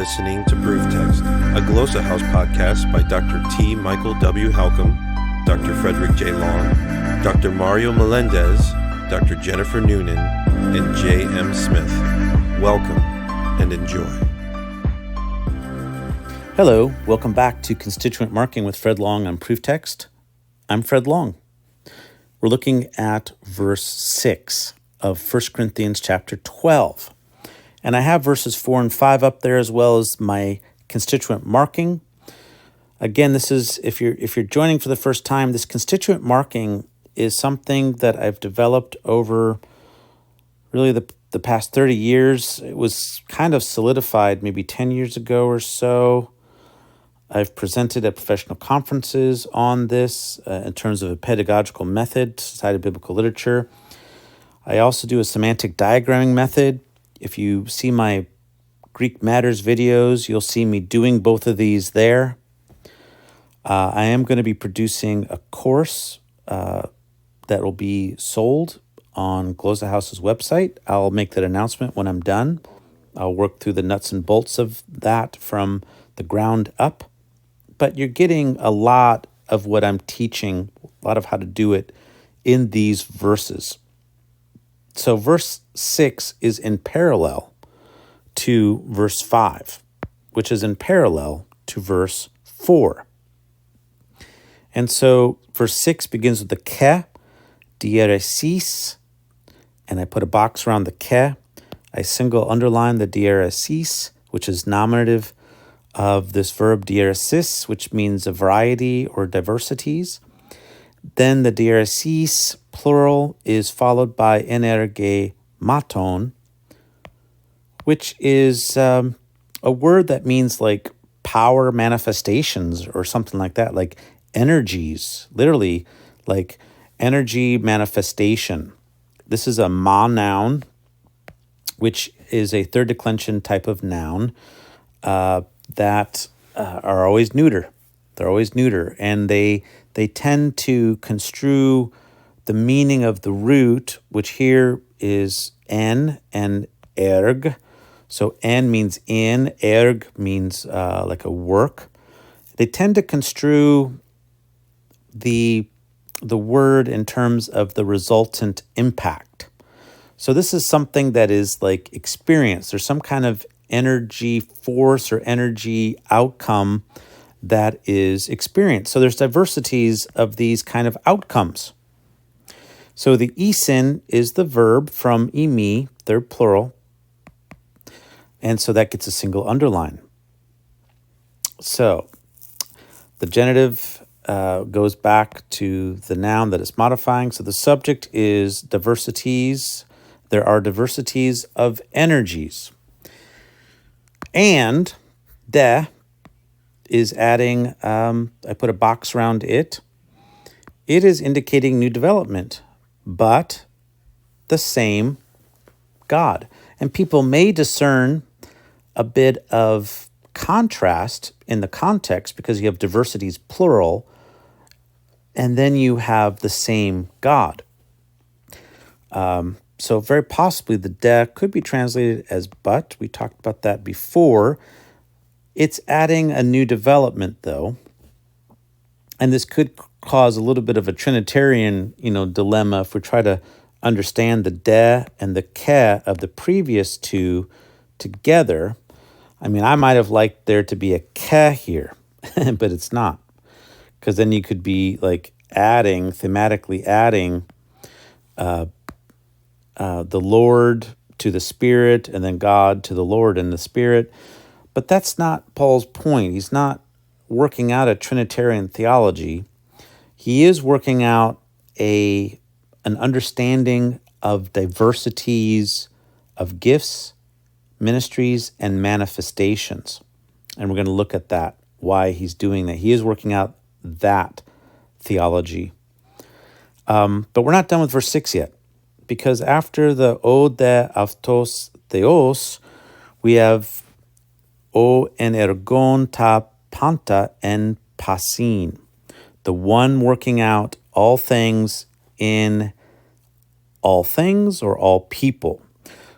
listening to Proof Text, a Glossa House podcast by Dr. T. Michael W. Halcomb, Dr. Fredrick J. Long, Dr. Mario Melendez, Dr. Jennifer Noonan, and J. M. Smith. Welcome and enjoy. Hello, welcome back to Constituent Marking with Fred Long on Proof Text. I'm Fred Long. We're looking at verse 6 of 1 Corinthians chapter 12. And I have verses 4 and 5 up there as well as my constituent marking. Again, this is, if you're joining for the first time, this constituent marking is something that I've developed over really the past 30 years. It was kind of solidified maybe 10 years ago or so. I've presented at professional conferences on this in terms of a pedagogical method, Society of Biblical Literature. I also do a semantic diagramming method. If you see my Greek Matters videos, you'll see me doing both of these there. I am going to be producing a course that will be sold on Glossa House's website. I'll make that announcement when I'm done. I'll work through the nuts and bolts of that from the ground up. But you're getting a lot of what I'm teaching, a lot of how to do it in these verses. So verse 6 is in parallel to verse 5, which is in parallel to verse 4. And so verse 6 begins with the ke, diaresis, and I put a box around the ke. I single underline the diaresis, which is nominative of this verb diaresis, which means a variety or diversities. Then the diaresis, plural, is followed by energematon, which is a word that means like power manifestations or something like that, like energies, literally like energy manifestation. This is a ma noun, which is a third declension type of noun that are always neuter. They're always neuter, and they tend to construe the meaning of the root, which here is en and erg. So en means in, erg means like a work. They tend to construe the word in terms of the resultant impact. So this is something that is like experience. There's some kind of energy force or energy outcome that is experienced. So there's diversities of these kind of outcomes. So the isin is the verb from imi, third plural, and so that gets a single underline. So the genitive goes back to the noun that it's modifying. So the subject is diversities. There are diversities of energies. And de is adding, I put a box around it. It is indicating new development, but the same God. And people may discern a bit of contrast in the context because you have diversities plural, and then you have the same God. So very possibly the de could be translated as but. We talked about that before. It's adding a new development, though. And this could cause a little bit of a Trinitarian, dilemma if we try to understand the de and the ke of the previous two together. I mean, I might have liked there to be a ke here, but it's not. Because then you could be like thematically adding the Lord to the Spirit, and then God to the Lord and the Spirit. But that's not Paul's point. He's not working out a Trinitarian theology. He is working out an understanding of diversities of gifts, ministries, and manifestations. And we're going to look at that, why he's doing that. He is working out that theology. But we're not done with verse 6 yet. Because after the o de autos theos, we have o energon ta panta en pasin, the one working out all things in all things or all people.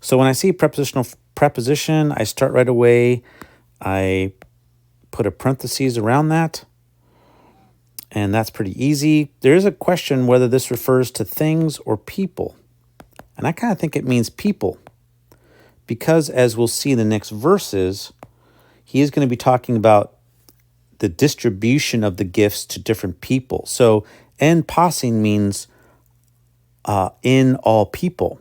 So when I see preposition, I start right away I put a parentheses around that, and that's pretty easy. There is a question whether this refers to things or people, and I kind of think it means people, because as we'll see in the next verses, he is going to be talking about the distribution of the gifts to different people. So en passing means in all people.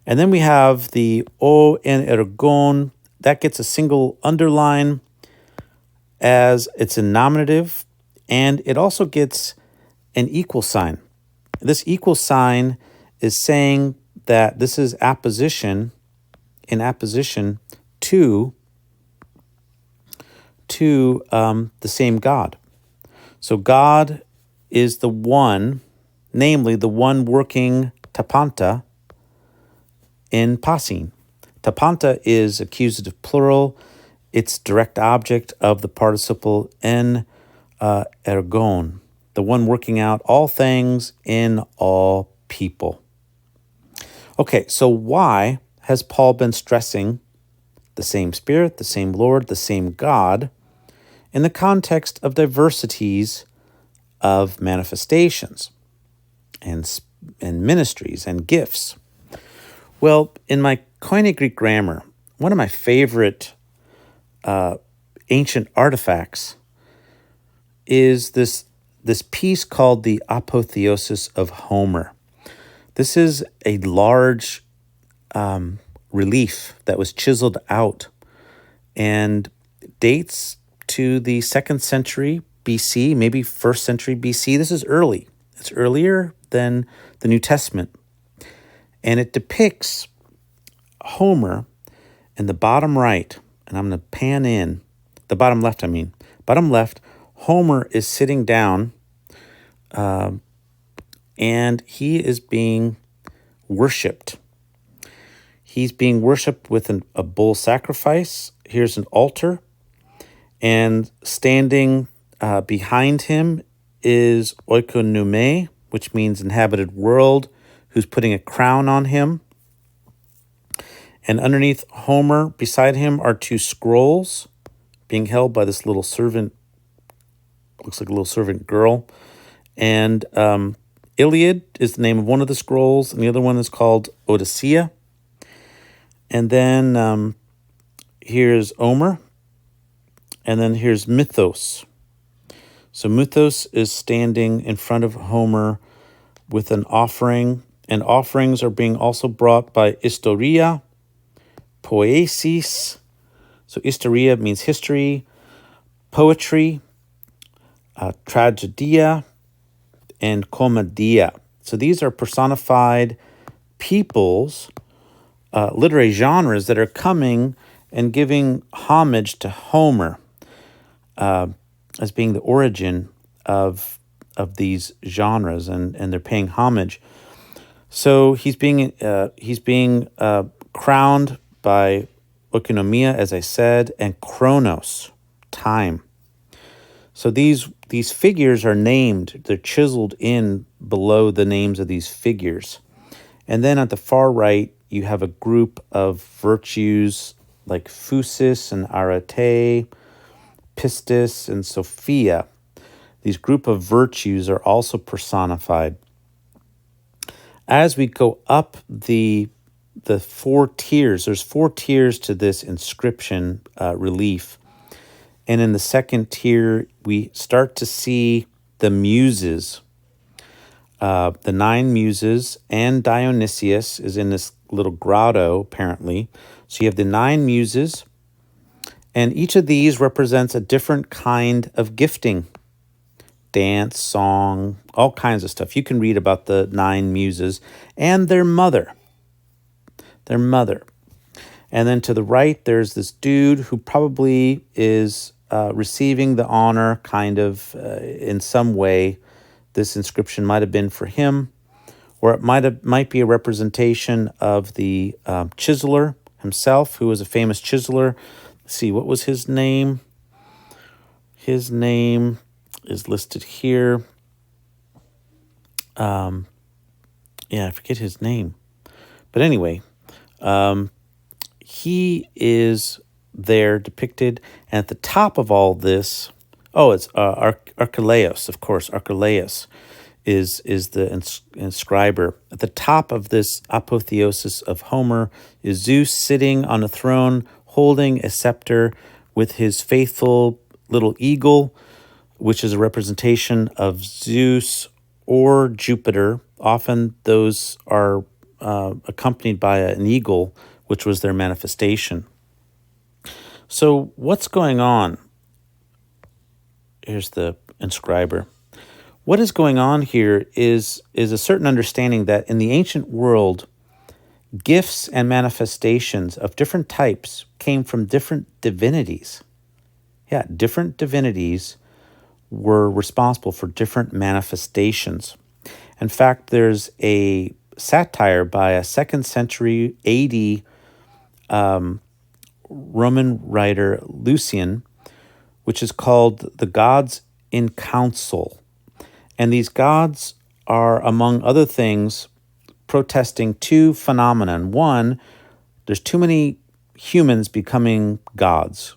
And then we have the o en ergon. That gets a single underline as it's a nominative, and it also gets an equal sign. This equal sign is saying that this is apposition, in apposition to the same God. So God is the one, namely the one working tapanta in passing. Tapanta is accusative plural. It's direct object of the participle en ergon, the one working out all things in all people. Okay, so why has Paul been stressing the same Spirit, the same Lord, the same God in the context of diversities of manifestations and ministries and gifts? Well, in my Koine Greek grammar, one of my favorite ancient artifacts is this piece called the Apotheosis of Homer. This is a large relief that was chiseled out and dates to the 2nd century BC, maybe 1st century BC. This is early. It's earlier than the New Testament. And it depicts Homer in the bottom right, and I'm going to pan in, the bottom left, bottom left, Homer is sitting down, and he is being worshipped. He's being worshipped with a bull sacrifice. Here's an altar, and standing behind him is oikonomē, which means inhabited world, who's putting a crown on him. And underneath Homer, beside him, are 2 scrolls being held by this little servant, looks like a little servant girl. And Iliad is the name of one of the scrolls, and the other one is called Odyssea. And then here's Omer, and then here's Mythos. So Mythos is standing in front of Homer with an offering, and offerings are being also brought by Historia, Poesis. So Historia means history, poetry, tragedia, and commedia. So these are personified peoples, literary genres that are coming and giving homage to Homer as being the origin of these genres, and they're paying homage. So he's being crowned by oikonomia, as I said, and chronos, time. So these figures are named, they're chiseled in below the names of these figures. And then at the far right, you have a group of virtues like phusis and arete, pistis and sophia. These group of virtues are also personified. As we go up the 4 tiers, there's 4 tiers to this inscription relief. And in the 2nd tier, we start to see the muses. The 9 muses, and Dionysius is in this little grotto, apparently. So you have the 9 muses, and each of these represents a different kind of gifting. Dance, song, all kinds of stuff. You can read about the 9 muses and their mother. And then to the right, there's this dude who probably is receiving the honor, kind of, in some way. This inscription might have been for him, or it might be a representation of the chiseler himself, who was a famous chiseler. Let's see, what was his name? His name is listed here. I forget his name. But anyway, he is there depicted. And at the top of all this, it's Archelaus, of course. Archelaus is the inscriber. At the top of this apotheosis of Homer is Zeus sitting on a throne holding a scepter with his faithful little eagle, which is a representation of Zeus or Jupiter. Often those are accompanied by an eagle, which was their manifestation. So what's going on? Here's the inscriber. What is going on here is a certain understanding that in the ancient world, gifts and manifestations of different types came from different divinities. Yeah, different divinities were responsible for different manifestations. In fact, there's a satire by a 2nd century AD Roman writer Lucian, which is called The Gods in Council. And these gods are, among other things, protesting two phenomena. One, there's too many humans becoming gods,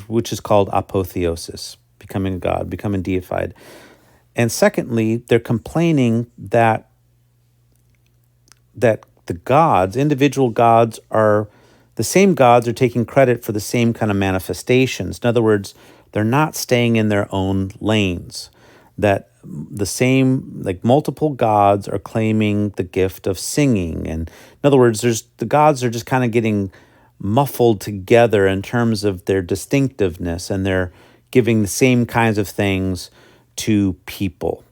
which is called apotheosis, becoming a god, becoming deified. And secondly, they're complaining that the gods, individual gods, are the same gods are taking credit for the same kind of manifestations. In other words, they're not staying in their own lanes. That the same, like multiple gods are claiming the gift of singing. And in other words, the gods are just kind of getting muffled together in terms of their distinctiveness, and they're giving the same kinds of things to people.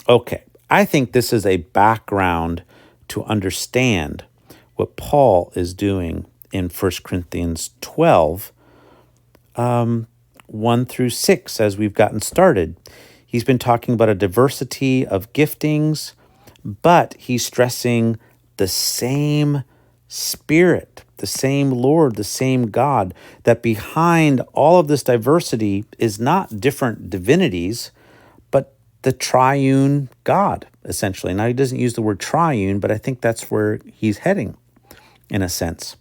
Okay, I think this is a background to understand what Paul is doing in 1 Corinthians 12, 1 through 6, as we've gotten started. He's been talking about a diversity of giftings, but he's stressing the same Spirit, the same Lord, the same God, that behind all of this diversity is not different divinities, but the triune God, essentially. Now, he doesn't use the word triune, but I think that's where he's heading, in a sense.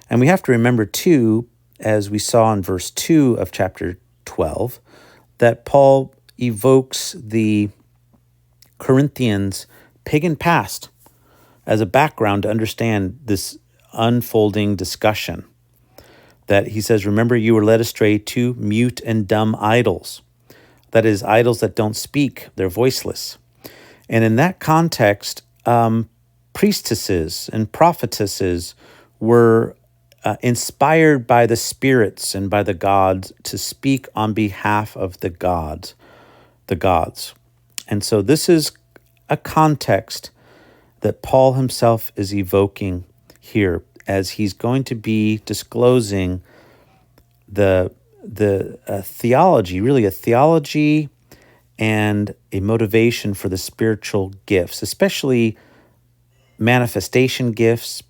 And we have to remember, too, as we saw in verse 2 of chapter 12, that Paul evokes the Corinthians' pagan past as a background to understand this unfolding discussion. That he says, remember, you were led astray to mute and dumb idols. That is, idols that don't speak, they're voiceless. And in that context, priestesses and prophetesses were inspired by the spirits and by the gods to speak on behalf of the gods. And so this is a context that Paul himself is evoking here as he's going to be disclosing the theology, really a theology and a motivation for the spiritual gifts, especially manifestation gifts,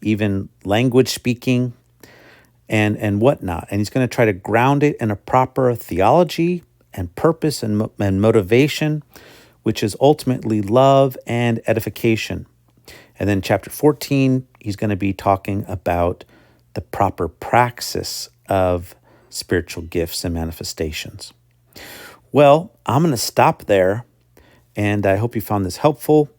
even language speaking and whatnot. And he's going to try to ground it in a proper theology and purpose and motivation, which is ultimately love and edification. And then chapter 14, he's going to be talking about the proper praxis of spiritual gifts and manifestations. Well, I'm going to stop there, and I hope you found this helpful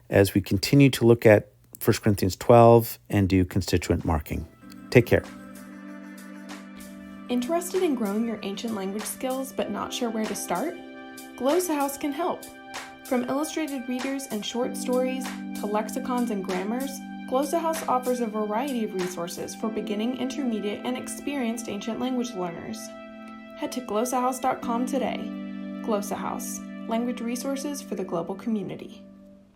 as we continue to look at 1 Corinthians 12 and do constituent marking. Take care. Interested in growing your ancient language skills but not sure where to start? Glossa House can help. From illustrated readers and short stories to lexicons and grammars, Glossa House offers a variety of resources for beginning, intermediate, and experienced ancient language learners. Head to glossahouse.com today. Glossa House, language resources for the global community.